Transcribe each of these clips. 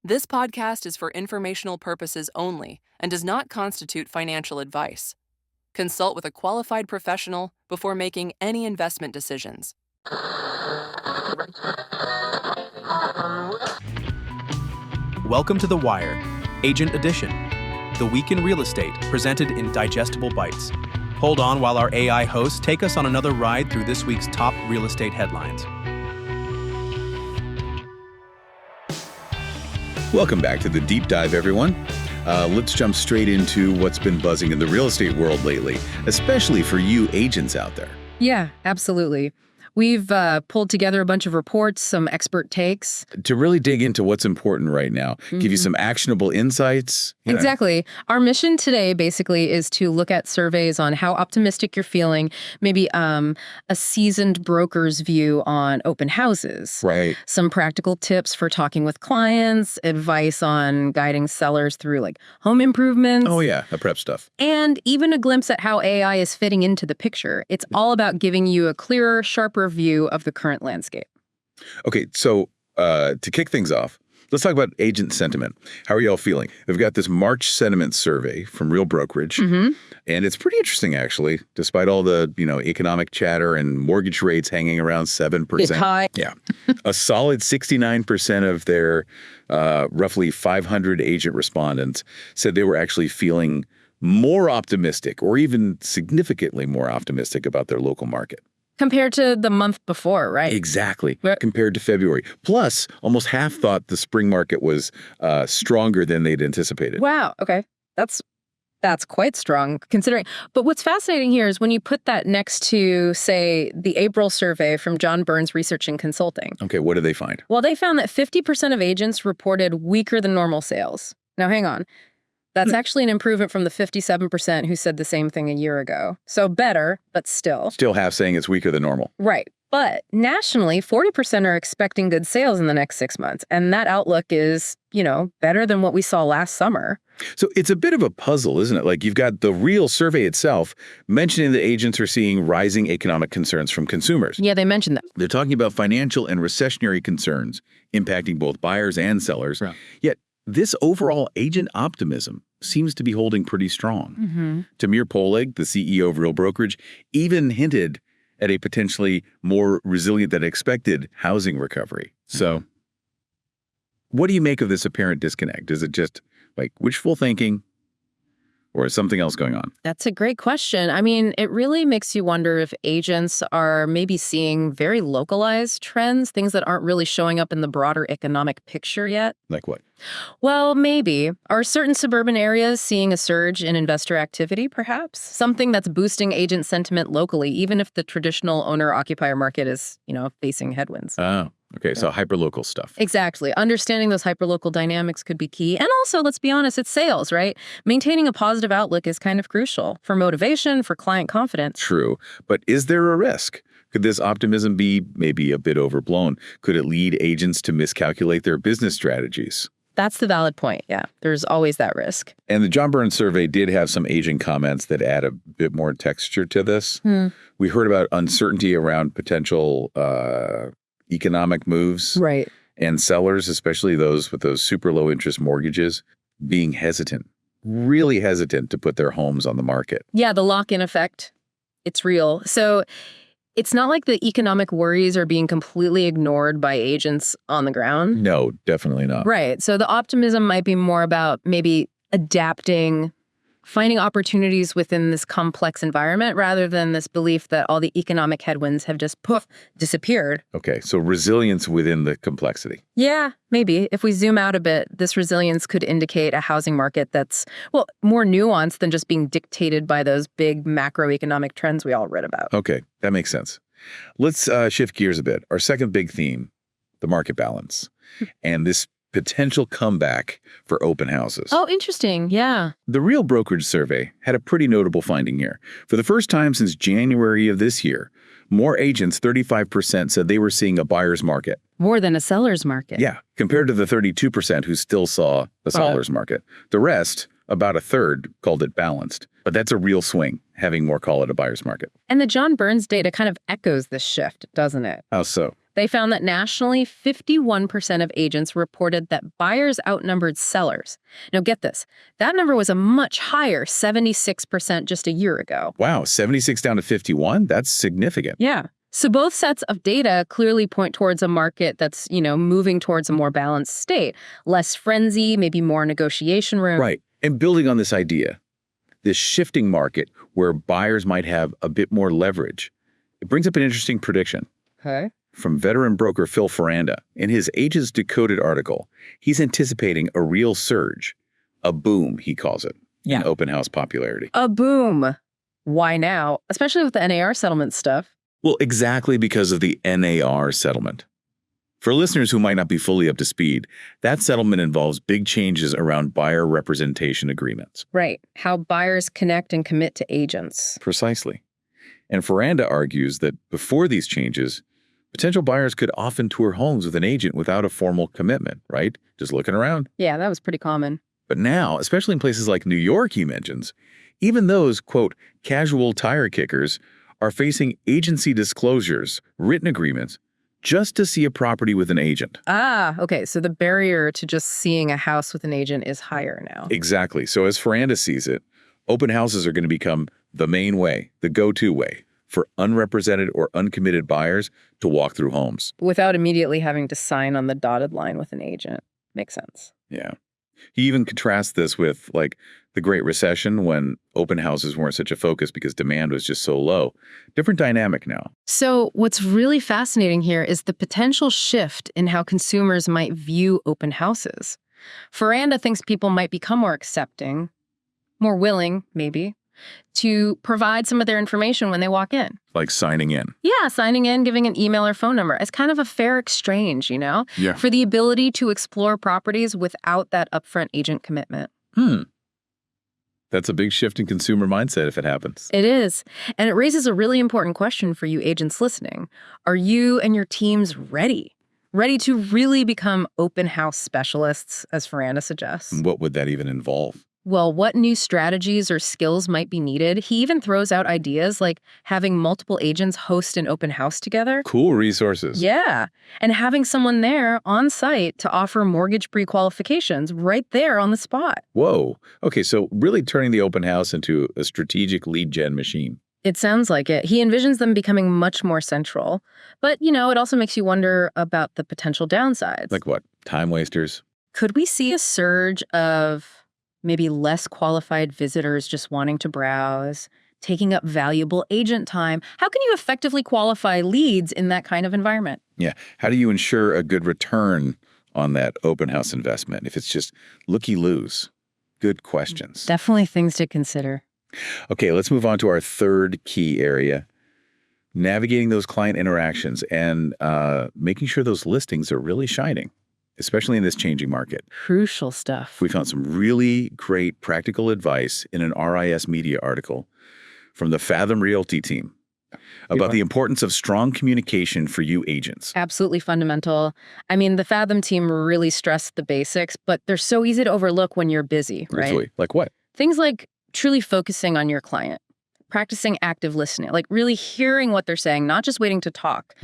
This podcast is for informational purposes only and does not constitute financial advice. Consult with a qualified professional before making any investment decisions. Welcome to The Wire, Agent Edition, the week in real estate presented in digestible bites. Hold on while our AI hosts take us on another ride through this week's top real estate headlines. Welcome back to the Deep Dive, everyone. Let's jump straight into what's been buzzing in the real estate world lately, especially for you agents out there. Yeah, absolutely. We've pulled together a bunch of reports, some expert takes. To really dig into what's important right now, give you some actionable insights. Exactly. Our mission today basically is to look at surveys on how optimistic you're feeling, maybe a seasoned broker's view on open houses. Right. Some practical tips for talking with clients, advice on guiding sellers through like home improvements. Oh yeah, the prep stuff. And even a glimpse at how AI is fitting into the picture. It's all about giving you a clearer, sharper view of the current landscape. Okay, so to kick things off, let's talk about agent sentiment. How are y'all feeling? We've got this March sentiment survey from Real Brokerage, and it's pretty interesting, actually, despite all the economic chatter and mortgage rates hanging around 7%. It's high. Yeah. A solid 69% of their roughly 500 agent respondents said they were actually feeling more optimistic or even significantly more optimistic about their local market. Compared to the month before, right? Exactly, compared to February. Plus, almost half thought the spring market was stronger than they'd anticipated. Wow, okay. That's quite strong considering. But what's fascinating here is when you put that next to, say, the April survey from John Burns Research and Consulting. Okay, what did they find? Well, they found that 50% of agents reported weaker than normal sales. Now, hang on. That's actually an improvement from the 57% who said the same thing a year ago. So better, but still. Still half saying it's weaker than normal. Right. But nationally, 40% are expecting good sales in the next 6 months. And that outlook is, better than what we saw last summer. So it's a bit of a puzzle, isn't it? Like you've got the real survey itself mentioning that agents are seeing rising economic concerns from consumers. Yeah, they mentioned that. They're talking about financial and recessionary concerns impacting both buyers and sellers. Yeah. Yet this overall agent optimism seems to be holding pretty strong. Tamir Poleg, the CEO of Real Brokerage, even hinted at a potentially more resilient than expected housing recovery. So what do you make of this apparent disconnect? Is it just like wishful thinking or is something else going on? That's a great question. I mean, it really makes you wonder if agents are maybe seeing very localized trends, things that aren't really showing up in the broader economic picture yet. Like what? Well, maybe. Are certain suburban areas seeing a surge in investor activity, perhaps? Something that's boosting agent sentiment locally, even if the traditional owner-occupier market is, facing headwinds. Oh, okay. So hyperlocal stuff. Exactly. Understanding those hyperlocal dynamics could be key. And also, let's be honest, it's sales, right? Maintaining a positive outlook is kind of crucial for motivation, for client confidence. True. But is there a risk? Could this optimism be maybe a bit overblown? Could it lead agents to miscalculate their business strategies? That's the valid point. Yeah, there's always that risk. And the John Burns survey did have some agent comments that add a bit more texture to this. We heard about uncertainty around potential economic moves. Right. And sellers, especially those with those super low interest mortgages, being hesitant, really hesitant to put their homes on the market. Yeah, the lock-in effect, it's real. So it's not like the economic worries are being completely ignored by agents on the ground. No, definitely not. Right. So the optimism might be more about maybe adapting, finding opportunities within this complex environment rather than this belief that all the economic headwinds have just disappeared. Okay, so resilience within the complexity. Yeah, maybe. If we zoom out a bit, this resilience could indicate a housing market that's, more nuanced than just being dictated by those big macroeconomic trends we all read about. Okay, that makes sense. Let's shift gears a bit. Our second big theme, the market balance, and this potential comeback for open houses. Oh, interesting. Yeah. The Real Brokerage survey had a pretty notable finding here. For the first time since January of this year, more agents, 35%, said they were seeing a buyer's market. More than a seller's market. Yeah, compared to the 32% who still saw a seller's market. The rest, about a third, called it balanced. But that's a real swing, having more call it a buyer's market. And the John Burns data kind of echoes this shift, doesn't it? How so? They found that nationally, 51% of agents reported that buyers outnumbered sellers. Now get this, that number was a much higher 76% just a year ago. Wow, 76 down to 51? That's significant. Yeah. So both sets of data clearly point towards a market that's, moving towards a more balanced state. Less frenzy, maybe more negotiation room. Right. And building on this idea, this shifting market where buyers might have a bit more leverage, it brings up an interesting prediction. Okay. From veteran broker Phil Ferranda. In his Agents Decoded article, he's anticipating a real surge, a boom, he calls it, in open house popularity. A boom. Why now? Especially with the NAR settlement stuff. Well, exactly because of the NAR settlement. For listeners who might not be fully up to speed, that settlement involves big changes around buyer representation agreements. Right. How buyers connect and commit to agents. Precisely. And Ferranda argues that before these changes, potential buyers could often tour homes with an agent without a formal commitment, right? Just looking around. Yeah, that was pretty common. But now, especially in places like New York, he mentions, even those, quote, casual tire kickers are facing agency disclosures, written agreements, just to see a property with an agent. Ah, okay. So the barrier to just seeing a house with an agent is higher now. Exactly. So as Ferranda sees it, open houses are going to become the main way, the go-to way for unrepresented or uncommitted buyers to walk through homes. Without immediately having to sign on the dotted line with an agent. Makes sense. Yeah. He even contrasts this with, like, the Great Recession when open houses weren't such a focus because demand was just so low. Different dynamic now. So what's really fascinating here is the potential shift in how consumers might view open houses. Ferranda thinks people might become more accepting, more willing, maybe, to provide some of their information when they walk in. Like signing in. Yeah, signing in, giving an email or phone number as kind of a fair exchange, Yeah. for the ability to explore properties without that upfront agent commitment. That's a big shift in consumer mindset if it happens. It is. And it raises a really important question for you agents listening. Are you and your teams ready? Ready to really become open house specialists, as Ferranda suggests? What would that even involve? Well, what new strategies or skills might be needed? He even throws out ideas like having multiple agents host an open house together. Cool resources. Yeah. And having someone there on site to offer mortgage pre-qualifications right there on the spot. Whoa. Okay, so really turning the open house into a strategic lead gen machine. It sounds like it. He envisions them becoming much more central. But, it also makes you wonder about the potential downsides. Like what? Time wasters? Could we see a surge of maybe less qualified visitors just wanting to browse, taking up valuable agent time? How can you effectively qualify leads in that kind of environment? Yeah. How do you ensure a good return on that open house investment if it's just looky-loos? Good questions. Definitely things to consider. Okay, let's move on to our third key area, navigating those client interactions and making sure those listings are really shining, especially in this changing market. Crucial stuff. We found some really great practical advice in an RIS Media article from the Fathom Realty team about the importance of strong communication for you agents. Absolutely fundamental. I mean, the Fathom team really stressed the basics, but they're so easy to overlook when you're busy, right? Really? Like what? Things like truly focusing on your client, practicing active listening, like really hearing what they're saying, not just waiting to talk,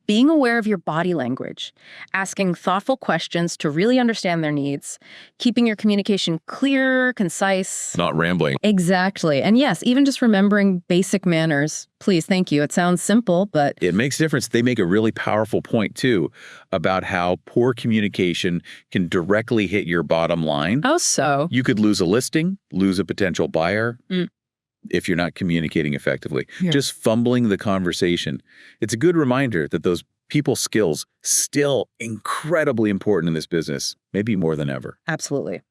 being aware of your body language, asking thoughtful questions to really understand their needs, keeping your communication clear, concise. Not rambling. Exactly. And yes, even just remembering basic manners. Please, thank you. It sounds simple, but it makes a difference. They make a really powerful point, too, about how poor communication can directly hit your bottom line. how so? You could lose a listing, lose a potential buyer. If you're not communicating effectively, just fumbling the conversation. It's a good reminder that those people skills still incredibly important in this business, maybe more than ever. Absolutely.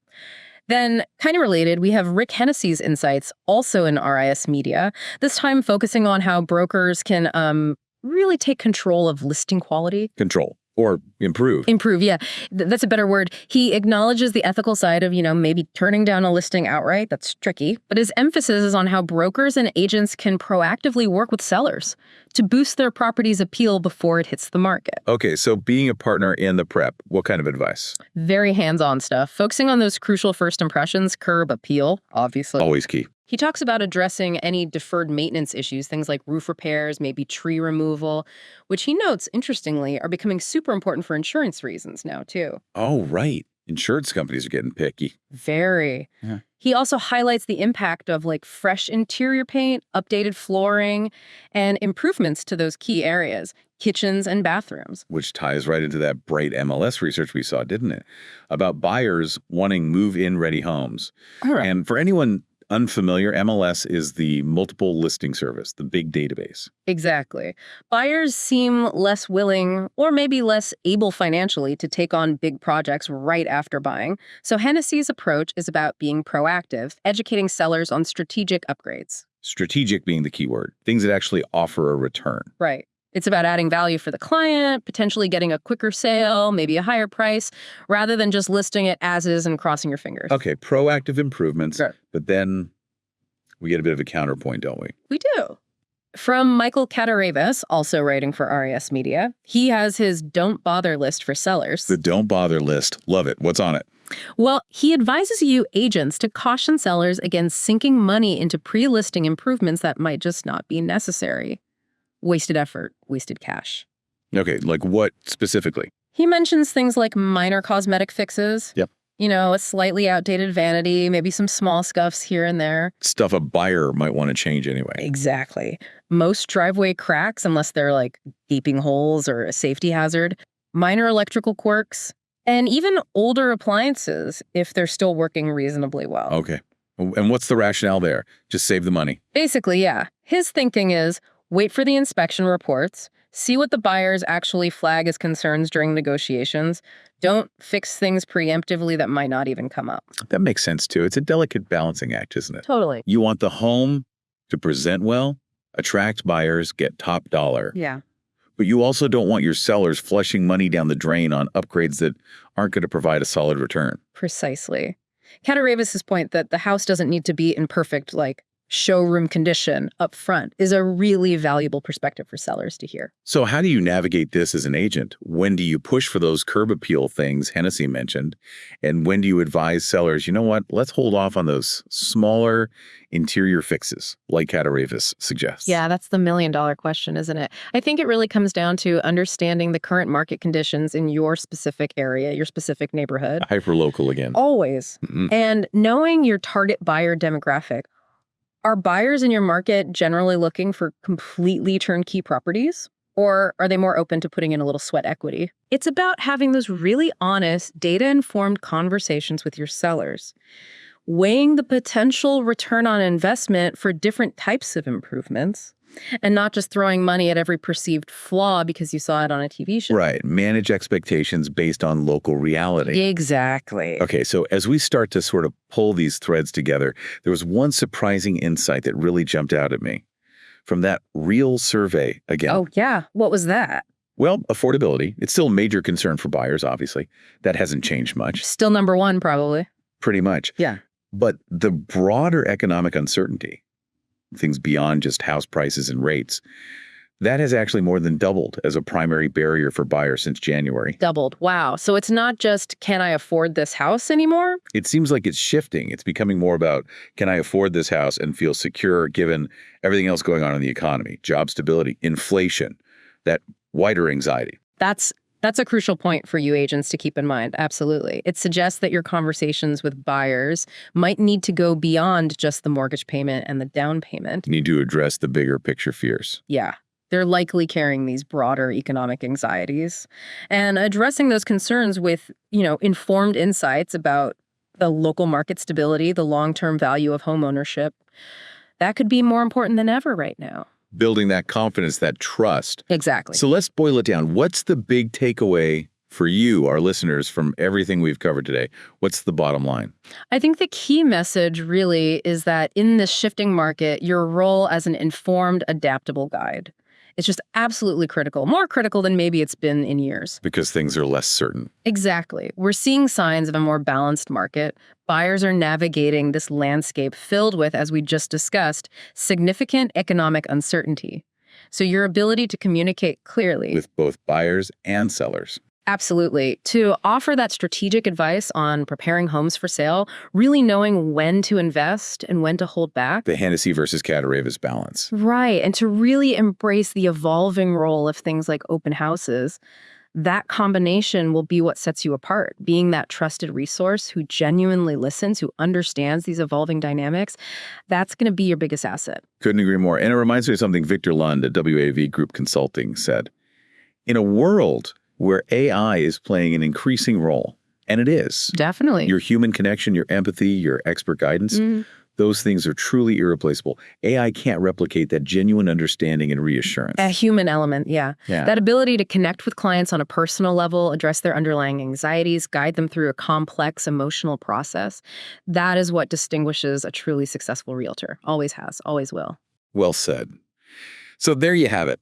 Then, kind of related, we have Rick Hennessy's insights, also in RIS Media, this time focusing on how brokers can really take control of listing quality. Control. Or improve. Improve, yeah. That's a better word. He acknowledges the ethical side of, maybe turning down a listing outright. That's tricky. But his emphasis is on how brokers and agents can proactively work with sellers to boost their property's appeal before it hits the market. Okay, so being a partner in the prep, what kind of advice? Very hands-on stuff. Focusing on those crucial first impressions, curb appeal, obviously. Always key. He talks about addressing any deferred maintenance issues, things like roof repairs, maybe tree removal, which he notes, interestingly, are becoming super important for insurance reasons now, too. Oh, right. Insurance companies are getting picky. Very. Yeah. He also highlights the impact of like fresh interior paint, updated flooring, and improvements to those key areas, kitchens and bathrooms. Which ties right into that bright MLS research we saw, didn't it? About buyers wanting move-in ready homes. All right. And for anyone unfamiliar, MLS is the multiple listing service, the big database. Exactly. Buyers seem less willing or maybe less able financially to take on big projects right after buying. So Hennessy's approach is about being proactive, educating sellers on strategic upgrades. Strategic being the key word, things that actually offer a return. Right. It's about adding value for the client, potentially getting a quicker sale, maybe a higher price, rather than just listing it as is and crossing your fingers. Okay, proactive improvements, Sure. but then we get a bit of a counterpoint, don't we? We do. From Michael Kataravas, also writing for RES Media, he has his Don't Bother list for sellers. The don't bother list. Love it. What's on it? Well, he advises you agents to caution sellers against sinking money into pre-listing improvements that might just not be necessary. Wasted effort, wasted cash. Okay, like what specifically? He mentions things like minor cosmetic fixes. Yep. You know, a slightly outdated vanity, maybe some small scuffs here and there. Stuff a buyer might want to change anyway. Exactly. Most driveway cracks, unless they're like gaping holes or a safety hazard, minor electrical quirks, and even older appliances if they're still working reasonably well. Okay. And what's the rationale there? Just save the money. Basically, yeah. His thinking is wait for the inspection reports, see what the buyers actually flag as concerns during negotiations. Don't fix things preemptively that might not even come up. That makes sense too. It's a delicate balancing act, isn't it? Totally. You want the home to present well, attract buyers, get top dollar. Yeah. But you also don't want your sellers flushing money down the drain on upgrades that aren't going to provide a solid return. Precisely. Kataravas' point that the house doesn't need to be in perfect, like, showroom condition up front is a really valuable perspective for sellers to hear. So how do you navigate this as an agent? When do you push for those curb appeal things Hennessy mentioned? And when do you advise sellers, you know what, let's hold off on those smaller interior fixes like Kataravas suggests? Yeah, that's the million-dollar question, isn't it? I think it really comes down to understanding the current market conditions in your specific area, your specific neighborhood. Hyperlocal again. Always. Mm-hmm. And knowing your target buyer demographic. Are buyers in your market generally looking for completely turnkey properties? Or are they more open to putting in a little sweat equity? It's about having those really honest, data-informed conversations with your sellers, weighing the potential return on investment for different types of improvements, and not just throwing money at every perceived flaw because you saw it on a TV show. Right. Manage expectations based on local reality. Exactly. Okay, so as we start to sort of pull these threads together, there was one surprising insight that really jumped out at me from that real survey again. Oh, yeah. What was that? Well, affordability. It's still a major concern for buyers, obviously. That hasn't changed much. Still number one, probably. Pretty much. Yeah. But the broader economic uncertainty, things beyond just house prices and rates, that has actually more than doubled as a primary barrier for buyers since January. Doubled. Wow. So it's not just, can I afford this house anymore? It seems like it's shifting. It's becoming more about, can I afford this house and feel secure given everything else going on in the economy, job stability, inflation, that wider anxiety. That's a crucial point for you agents to keep in mind. Absolutely. It suggests that your conversations with buyers might need to go beyond just the mortgage payment and the down payment. You need to address the bigger picture fears. Yeah. They're likely carrying these broader economic anxieties. And addressing those concerns with, informed insights about the local market stability, the long-term value of home ownership, that could be more important than ever right now. Building that confidence, that trust. Exactly. So let's boil it down. What's the big takeaway for you, our listeners, from everything we've covered today? What's the bottom line? I think the key message really is that in this shifting market, your role as an informed, adaptable guide is just absolutely critical, more critical than maybe it's been in years. Because things are less certain. Exactly. We're seeing signs of a more balanced market. Buyers are navigating this landscape filled with, as we just discussed, significant economic uncertainty. So your ability to communicate clearly With both buyers and sellers. Absolutely. To offer that strategic advice on preparing homes for sale, really knowing when to invest and when to hold back. The Hennessy versus Catarevis balance. Right. And to really embrace the evolving role of things like open houses. That combination will be what sets you apart. Being that trusted resource who genuinely listens, who understands these evolving dynamics, that's going to be your biggest asset. Couldn't agree more. And it reminds me of something Victor Lund at WAV Group Consulting said. In a world where AI is playing an increasing role, and it is. Definitely. Your human connection, your empathy, your expert guidance, those things are truly irreplaceable. AI can't replicate that genuine understanding and reassurance. A human element, yeah. That ability to connect with clients on a personal level, address their underlying anxieties, guide them through a complex emotional process, that is what distinguishes a truly successful realtor. Always has, always will. Well said. So there you have it.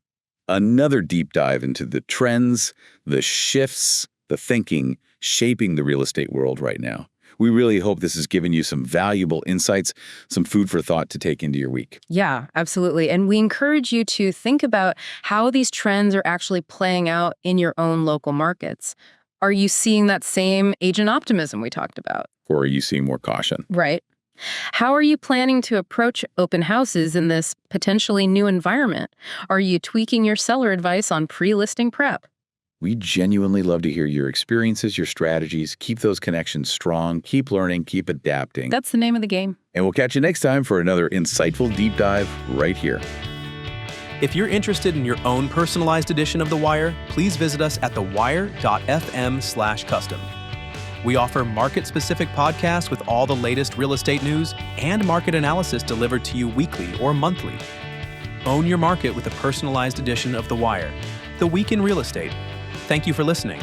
Another deep dive into the trends, the shifts, the thinking shaping the real estate world right now. We really hope this has given you some valuable insights, some food for thought to take into your week. Yeah, absolutely. And we encourage you to think about how these trends are actually playing out in your own local markets. Are you seeing that same agent optimism we talked about? Or are you seeing more caution? Right. How are you planning to approach open houses in this potentially new environment? Are you tweaking your seller advice on pre-listing prep? We genuinely love to hear your experiences, your strategies. Keep those connections strong. Keep learning. Keep adapting. That's the name of the game. And we'll catch you next time for another insightful deep dive right here. If you're interested in your own personalized edition of The Wire, please visit us at thewire.fm/custom. We offer market-specific podcasts with all the latest real estate news and market analysis delivered to you weekly or monthly. Own your market with a personalized edition of The Wire, the week in real estate. Thank you for listening.